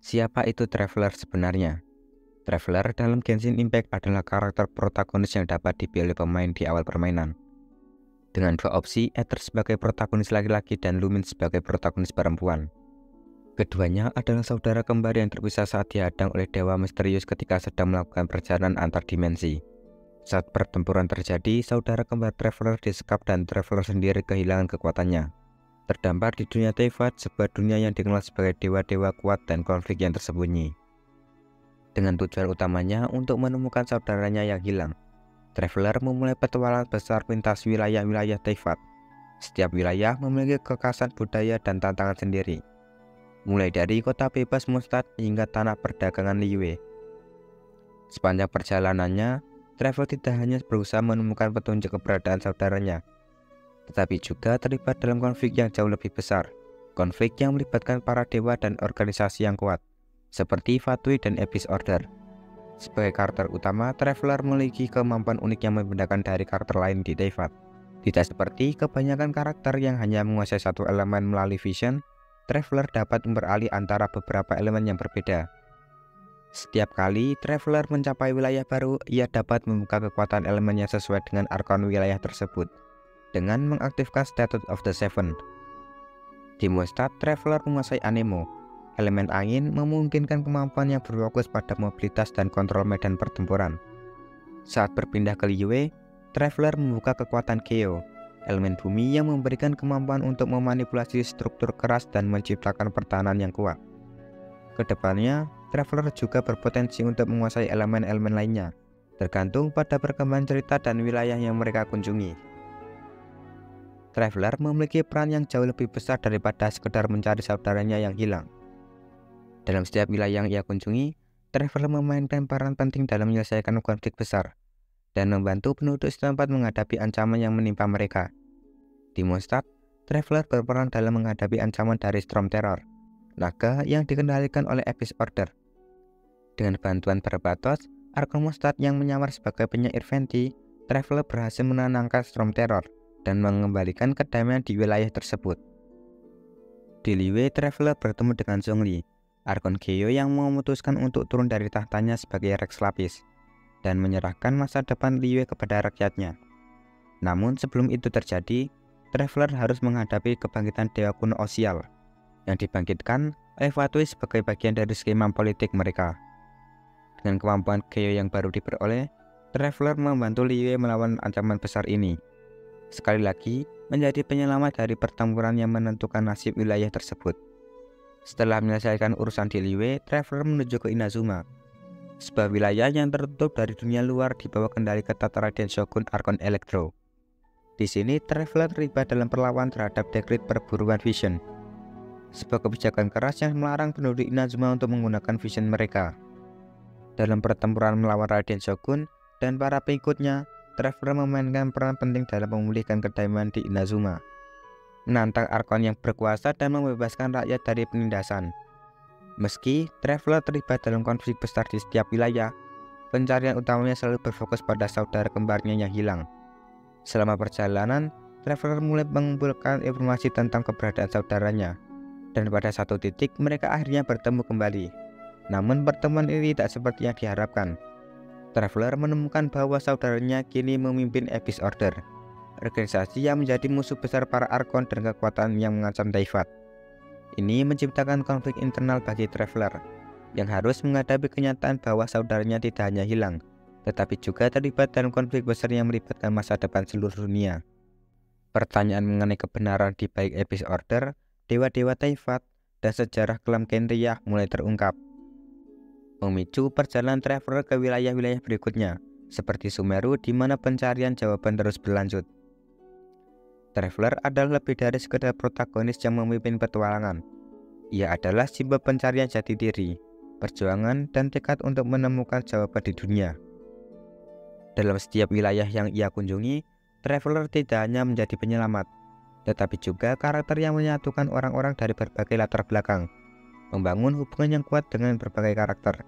Siapa itu Traveler sebenarnya? Traveler dalam Genshin Impact adalah karakter protagonis yang dapat dipilih pemain di awal permainan. Dengan dua opsi, Aether sebagai protagonis laki-laki dan Lumin sebagai protagonis perempuan. Keduanya adalah saudara kembar yang terpisah saat dihadang oleh dewa misterius ketika sedang melakukan perjalanan antar dimensi. Saat pertempuran terjadi, saudara kembar Traveler disekap dan Traveler sendiri kehilangan kekuatannya. Terdampar di dunia Teyvat, sebuah dunia yang dikenal sebagai dewa-dewa kuat dan konflik yang tersembunyi. Dengan tujuan utamanya untuk menemukan saudaranya yang hilang, Traveler memulai petualangan besar lintas wilayah-wilayah Teyvat. Setiap wilayah memiliki kekhasan budaya dan tantangan sendiri, mulai dari kota bebas Mondstadt hingga tanah perdagangan Liyue. Sepanjang perjalanannya, Traveler tidak hanya berusaha menemukan petunjuk keberadaan saudaranya, tetapi juga terlibat dalam konflik yang jauh lebih besar, konflik yang melibatkan para dewa dan organisasi yang kuat, seperti Fatui dan Abyss Order. Sebagai karakter utama, Traveler memiliki kemampuan unik yang membedakan dari karakter lain di Teyvat. Tidak seperti kebanyakan karakter yang hanya menguasai satu elemen melalui vision, Traveler dapat beralih antara beberapa elemen yang berbeda. Setiap kali Traveler mencapai wilayah baru, ia dapat membuka kekuatan elemen yang sesuai dengan arkon wilayah tersebut dengan mengaktifkan Statue of the Seven. Di Mondstadt, Traveler menguasai Anemo, elemen angin, memungkinkan kemampuan yang berfokus pada mobilitas dan kontrol medan pertempuran. Saat berpindah ke Liyue, Traveler membuka kekuatan Geo, elemen bumi yang memberikan kemampuan untuk memanipulasi struktur keras dan menciptakan pertahanan yang kuat. Kedepannya, Traveler juga berpotensi untuk menguasai elemen-elemen lainnya, tergantung pada perkembangan cerita dan wilayah yang mereka kunjungi. Traveler memiliki peran yang jauh lebih besar daripada sekedar mencari saudaranya yang hilang. Dalam setiap wilayah yang ia kunjungi, Traveler memainkan peran penting dalam menyelesaikan konflik besar dan membantu penduduk setempat menghadapi ancaman yang menimpa mereka. Di Mondstadt, Traveler berperan dalam menghadapi ancaman dari Storm Terror, naga yang dikendalikan oleh Abyss Order. Dengan bantuan Barbatos, Arkon Mondstadt yang menyamar sebagai penyair Venti, Traveler berhasil menenangkan Storm Terror dan mengembalikan kedamaian di wilayah tersebut. Di Liyue, Traveler bertemu dengan Zhongli, Arkon Geo yang memutuskan untuk turun dari tahtanya sebagai Rex Lapis dan menyerahkan masa depan Liyue kepada rakyatnya. Namun sebelum itu terjadi, Traveler harus menghadapi kebangkitan Dewa Kuno Osial yang dibangkitkan oleh Fatui sebagai bagian dari skema politik mereka. Dengan kemampuan Geo yang baru diperoleh, Traveler membantu Liyue melawan ancaman besar ini. Sekali lagi, menjadi penyelamat dari pertempuran yang menentukan nasib wilayah tersebut. Setelah menyelesaikan urusan di Liyue, Traveler menuju ke Inazuma, sebuah wilayah yang tertutup dari dunia luar di bawah kendali ketat Raiden Shogun Arkon Electro. Di sini, Traveler terlibat dalam perlawanan terhadap dekrit perburuan Vision, sebuah kebijakan keras yang melarang penduduk Inazuma untuk menggunakan Vision mereka. Dalam pertempuran melawan Raiden Shogun dan para pengikutnya, Traveler memainkan peran penting dalam memulihkan kedamaian di Inazuma, menantang Arkon yang berkuasa dan membebaskan rakyat dari penindasan. Meski Traveler terlibat dalam konflik besar di setiap wilayah, pencarian utamanya selalu berfokus pada saudara kembarnya yang hilang. Selama perjalanan, Traveler mulai mengumpulkan informasi tentang keberadaan saudaranya, dan pada satu titik mereka akhirnya bertemu kembali. Namun pertemuan ini tidak seperti yang diharapkan. Traveler menemukan bahwa saudaranya kini memimpin Abyss Order, organisasi yang menjadi musuh besar para Arkon dan kekuatan yang mengancam Teyvat. Ini menciptakan konflik internal bagi Traveler, yang harus menghadapi kenyataan bahwa saudaranya tidak hanya hilang, tetapi juga terlibat dalam konflik besar yang melibatkan masa depan seluruh dunia. Pertanyaan mengenai kebenaran di balik Abyss Order, dewa-dewa Teyvat, dan sejarah kelam Kenriyah mulai terungkap, memicu perjalanan Traveler ke wilayah-wilayah berikutnya, seperti Sumeru di mana pencarian jawaban terus berlanjut. Traveler adalah lebih dari sekedar protagonis yang memimpin petualangan. Ia adalah simbol pencarian jati diri, perjuangan, dan tekad untuk menemukan jawaban di dunia. Dalam setiap wilayah yang ia kunjungi, Traveler tidak hanya menjadi penyelamat, tetapi juga karakter yang menyatukan orang-orang dari berbagai latar belakang, membangun hubungan yang kuat dengan berbagai karakter.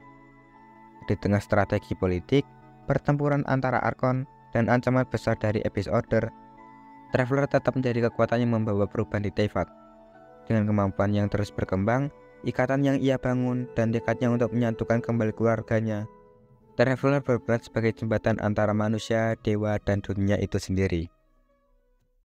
Di tengah strategi politik, pertempuran antara Arkon, dan ancaman besar dari Abyss Order, Traveler tetap menjadi kekuatan yang membawa perubahan di Teyvat. Dengan kemampuan yang terus berkembang, ikatan yang ia bangun, dan tekadnya untuk menyatukan kembali keluarganya. Traveler berperan sebagai jembatan antara manusia, dewa, dan dunia itu sendiri.